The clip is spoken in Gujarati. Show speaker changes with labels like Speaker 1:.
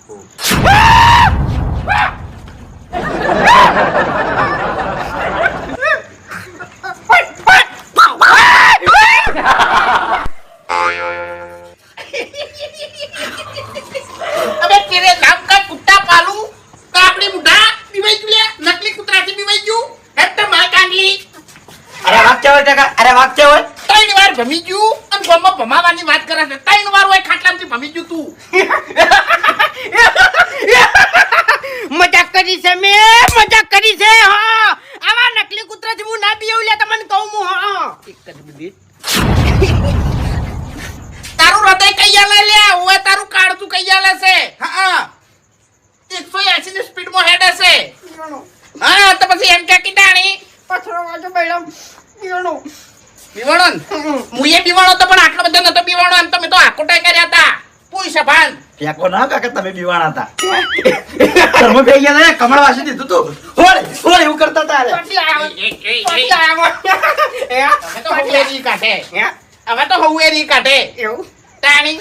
Speaker 1: अबे तेरे नाम का कुत्ता पालू कापड़ी मुढा बीवाई जुलिया नकली कुतराથી बीवाई ગયું હેટ માય કાંગલી
Speaker 2: અરે વાક્ય હોય ટકા અરે વાક્ય હોય
Speaker 1: ત્રણ વાર ભમી ગયું અને ગોમાં ભમાવાની વાત કરે છે ત્રણ વાર હોય ખાટલામાંથી ભમી ગયું તું
Speaker 3: મજાક કરી છે મે મજાક કરી છે હા આવા નકલી કૂતરાથી હું ના બીવું લે તમને કહું હું હા એક જ મિનિટ
Speaker 1: તારું હૃદય કઈ આલે લે ઓય તારું કાળતું કઈ આલે છે હા 180 ની સ્પીડ માં હેડ હશે હા તો પછી એમ કે કીટાણી
Speaker 3: પથરો વાજો બેડમ બીવણો
Speaker 1: બીવાણો મુયે બીવાણો તો પણ આટલો બધો નતો બીવાણો એમ તો મે તો આકોટા કર્યા હતા પૂઈ સભાન
Speaker 2: ફેંકો ના કાકા તમે બીવાણા હતા તમે બે ગયા ને કમળ વાસી દીધું તું હોળ હોળ એવું કરતા હતા અરે
Speaker 3: પછી આવ્યો
Speaker 1: હવે તો હવેરી કાઢે હવે તો હવેરી કાઢે
Speaker 3: એવું
Speaker 1: તાણી